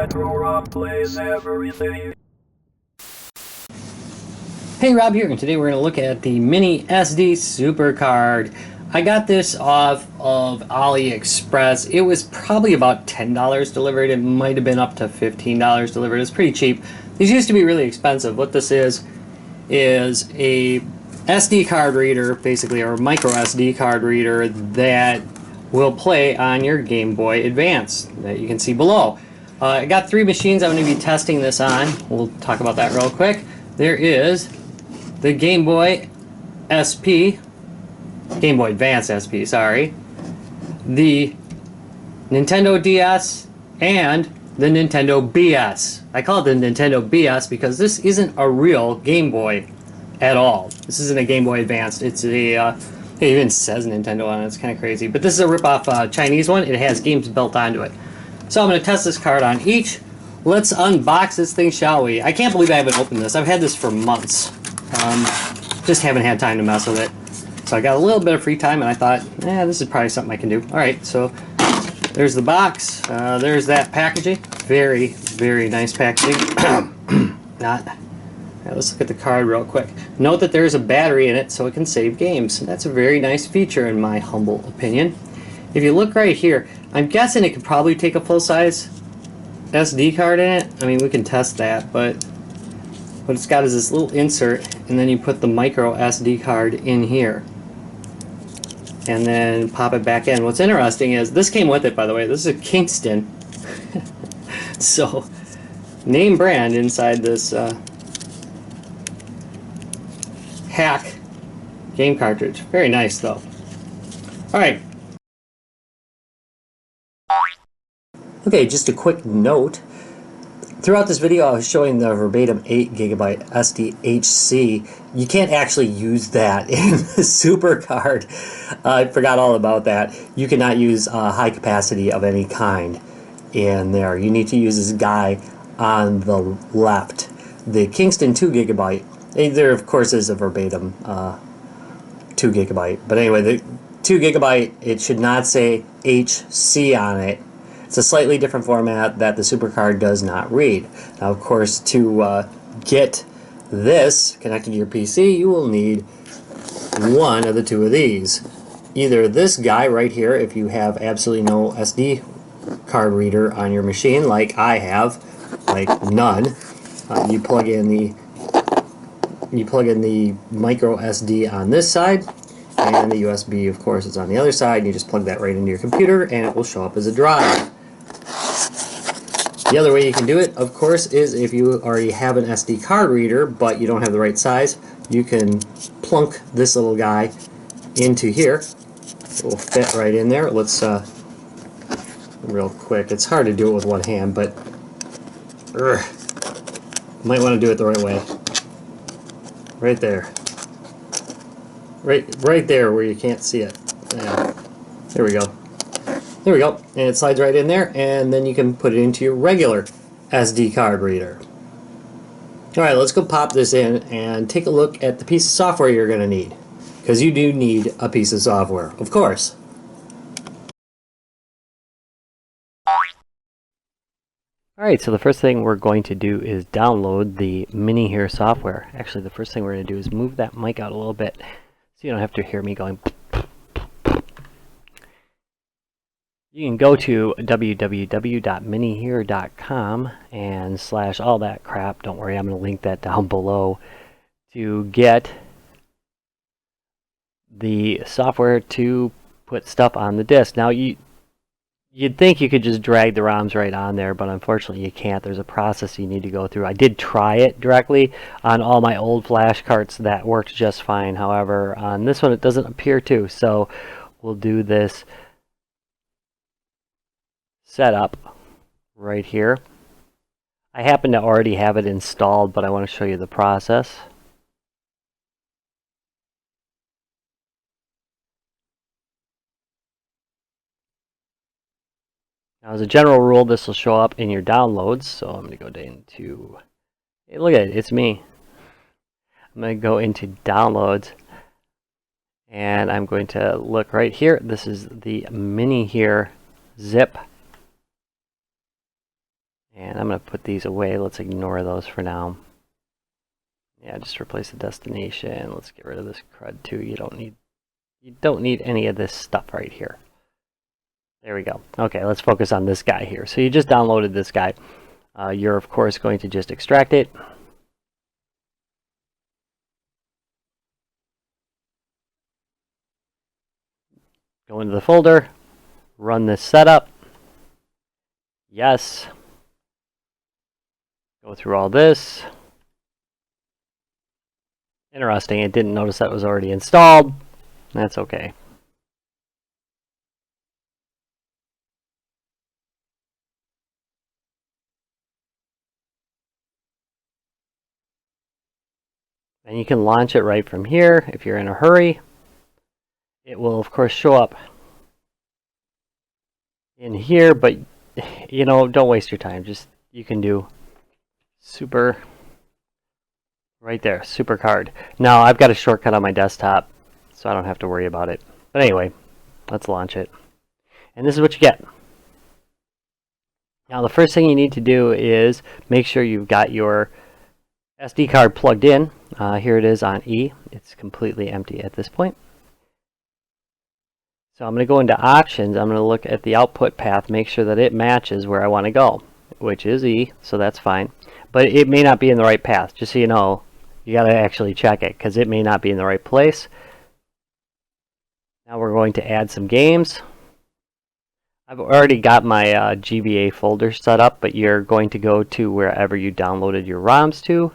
Retro Rob plays everything. Hey, Rob here, and today we're going to look at the Mini SD Supercard. I got this off of AliExpress. It was probably about $10 delivered. It might have been up to $15 delivered. It's pretty cheap. These used to be really expensive. What this is a SD card reader, basically, or a micro SD card reader that will play on your Game Boy Advance that you can see below. I got 3 machines I'm going to be testing this on. We'll talk about that real quick. There is the Game Boy SP, Game Boy Advance SP, sorry, the Nintendo DS, and the Nintendo BS. I call it the Nintendo BS because this isn't a real Game Boy at all. This isn't a Game Boy Advance. It's a, it even says Nintendo on it. It's kind of crazy. But this is a rip-off Chinese one. It has games built onto it. So I'm going to test this card on each. Let's unbox this thing, shall we? I can't believe I haven't opened this. I've had this for months. Just haven't had time to mess with it. So I got a little bit of free time and I thought, this is probably something I can do. Alright, so there's the box. There's that packaging. Very, very nice packaging. Let's look at the card real quick. Note that there's a battery in it so it can save games. That's a very nice feature in my humble opinion. If you look right here, I'm guessing it could probably take a full-size SD card in it. I mean, we can test that, but what it's got is this little insert, and then you put the micro SD card in here and then pop it back in. What's interesting is this came with it, by the way. This is a Kingston. So name brand inside this hack game cartridge. Very nice though. Alright. Okay, just a quick note. Throughout this video I was showing the verbatim 8GB SDHC. You can't actually use that in the Supercard. I forgot all about that. You cannot use high capacity of any kind in there. You need to use this guy on the left. The Kingston 2GB, there of course is a verbatim 2GB. But anyway, the 2GB, it should not say HC on it. It's a slightly different format that the Supercard does not read. Now, of course, to get this connected to your PC, you will need one of the 2 of these. Either this guy right here, if you have absolutely no SD card reader on your machine, like I have, like none. You plug in the micro SD on this side, and the USB, of course, is on the other side. And you just plug that right into your computer, and it will show up as a drive. The other way you can do it, of course, is if you already have an SD card reader but you don't have the right size, you can plunk this little guy into here. It will fit right in there. Let's, real quick, it's hard to do it with one hand, but might want to do it the right way. Right there. Right there where you can't see it. Yeah. There we go. There we go, and it slides right in there, and then you can put it into your regular SD card reader. Alright, let's go pop this in and take a look at the piece of software you're going to need. Because you do need a piece of software, of course. Alright, so the first thing we're going to do is download the Mini Here software. Actually, the first thing we're going to do is move that mic out a little bit so you don't have to hear me going. You can go to www.minihere.com and / all that crap. Don't worry, I'm going to link that down below to get the software to put stuff on the disk. Now, you'd think you could just drag the ROMs right on there, but unfortunately you can't. There's a process you need to go through. I did try it directly on all my old flash carts. That worked just fine. However, on this one it doesn't appear to. So we'll do this setup right here. I happen to already have it installed, but I want to show you the process. Now, as a general rule, this will show up in your downloads. So I'm going to go into, hey, look at it, it's me. I'm going to go into downloads, and I'm going to look right here. This is the Mini Here zip. And I'm going to put these away. Let's ignore those for now. Yeah, just replace the destination. Let's get rid of this crud too. You don't need any of this stuff right here. There we go. Okay, let's focus on this guy here. So you just downloaded this guy. You're of course going to just extract it. Go into the folder, run this setup. Yes. Go through all this. Interesting, it didn't notice that was already installed. That's okay. And you can launch it right from here if you're in a hurry. It will of course show up in here, but you know, don't waste your time. Just you can do super right there, Supercard. Now I've got a shortcut on my desktop, so I don't have to worry about it. But anyway, let's launch it. And this is what you get. Now the first thing you need to do is make sure you've got your SD card plugged in. Here it is on E. It's completely empty at this point. So I'm going to go into options. I'm going to look at the output path, make sure that it matches where I want to go, which is E, so that's fine. But it may not be in the right path. Just so you know, you got to actually check it because it may not be in the right place. Now we're going to add some games. I've already got my GBA folder set up, but you're going to go to wherever you downloaded your ROMs to.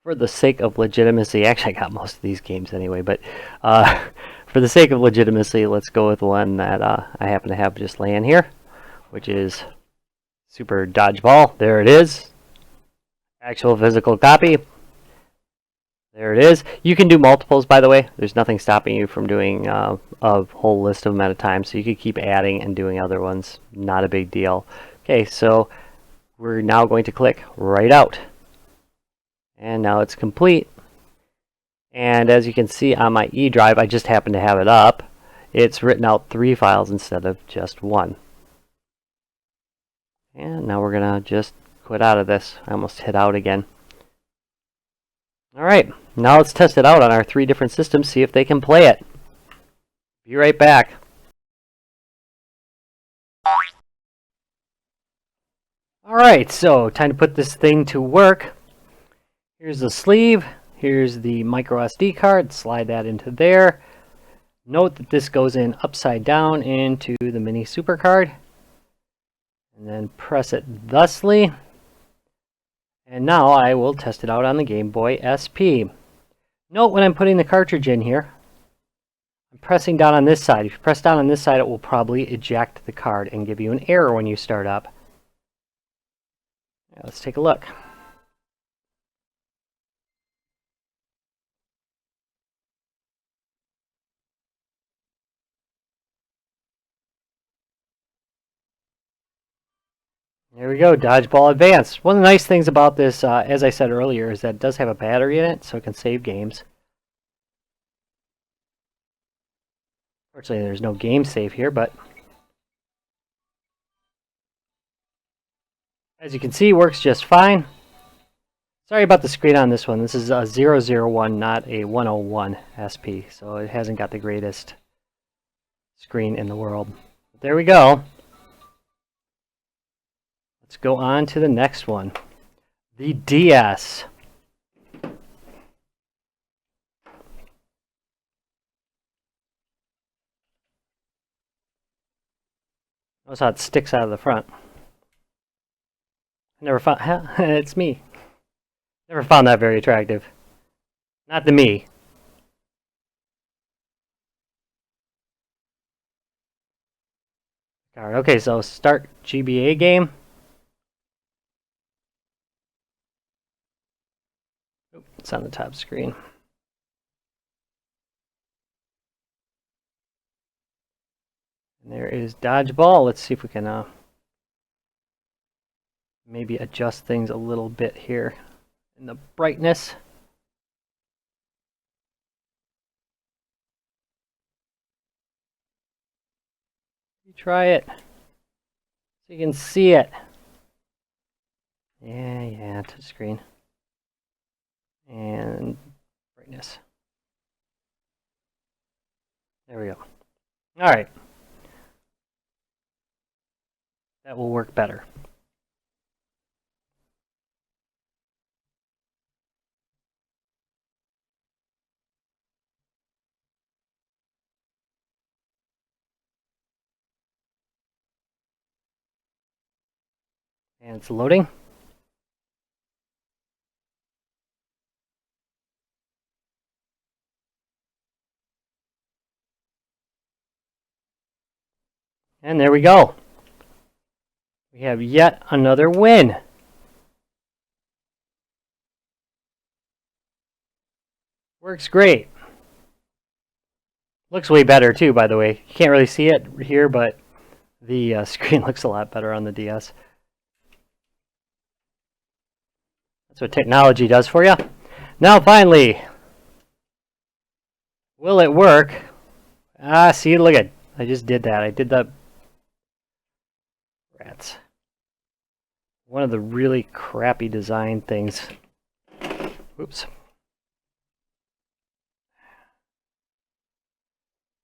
For the sake of legitimacy, actually I got most of these games anyway, but for the sake of legitimacy, let's go with one that I happen to have just laying here, which is Super Dodgeball. There it is. Actual physical copy. There it is. You can do multiples, by the way. There's nothing stopping you from doing a whole list of them at a time, so you could keep adding and doing other ones. Not a big deal. Okay, so we're now going to click Write Out. And now it's complete. And as you can see on my E drive, I just happen to have it up. It's written out 3 files instead of just 1. And now we're going to just quit out of this. I almost hit out again. Alright, now let's test it out on our 3 different systems, see if they can play it. Be right back. Alright, so time to put this thing to work. Here's the sleeve, here's the micro SD card, slide that into there. Note that this goes in upside down into the mini Supercard. And then press it thusly. And now I will test it out on the Game Boy SP. Note when I'm putting the cartridge in here, I'm pressing down on this side. If you press down on this side, it will probably eject the card and give you an error when you start up. Now, let's take a look. There we go, Dodgeball Advance. One of the nice things about this, as I said earlier, is that it does have a battery in it, so it can save games. Fortunately, there's no game save here, but as you can see, works just fine. Sorry about the screen on this one. This is a 001, not a 101 SP, so it hasn't got the greatest screen in the world. But there we go. Let's go on to the next one. The DS. Notice how it sticks out of the front. I never found, it's me. Never found that very attractive. Not the me. Alright, okay, so start GBA game. It's on the top screen. And there is Dodgeball. Let's see if we can maybe adjust things a little bit here in the brightness. You try it so you can see it. Yeah, touch screen. And brightness. There we go. All right. That will work better. And it's loading. And there we go. We have yet another win. Works great. Looks way better too, by the way. You can't really see it here, but the screen looks a lot better on the DS. That's what technology does for you. Now finally, will it work? Ah, see, look at, I just did that. I did the rats. One of the really crappy design things. Oops.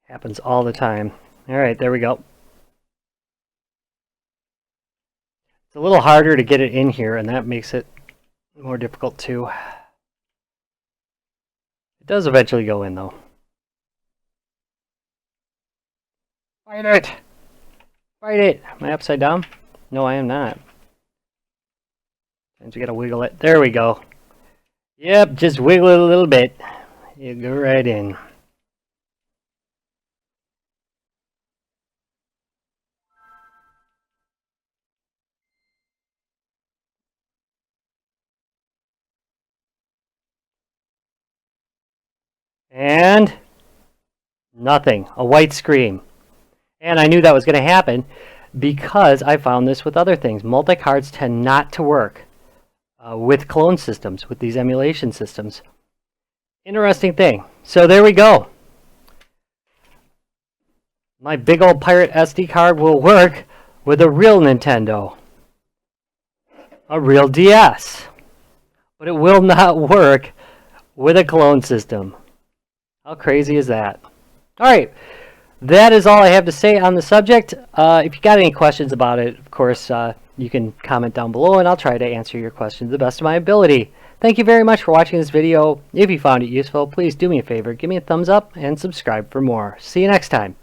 Happens all the time. All right, there we go. It's a little harder to get it in here, and that makes it more difficult too. It does eventually go in, though. Fight it! Fight it! Am I upside down? No, I am not. And you gotta wiggle it. There we go. Yep, just wiggle it a little bit. You go right in. And nothing. A white screen. And I knew that was going to happen because I found this with other things. Multi-cards tend not to work with clone systems, with these emulation systems. Interesting thing. So there we go. My big old pirate SD card will work with a real Nintendo. A real DS. But it will not work with a clone system. How crazy is that? Alright, that is all I have to say on the subject. If you got any questions about it, of course, you can comment down below and I'll try to answer your questions to the best of my ability. Thank you very much for watching this video. If you found it useful, please do me a favor, give me a thumbs up and subscribe for more. See you next time.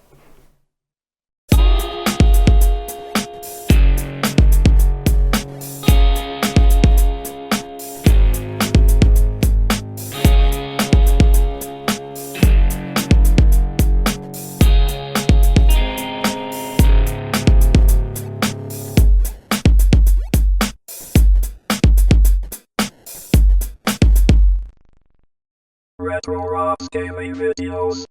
Retro Rocks Gaming Videos.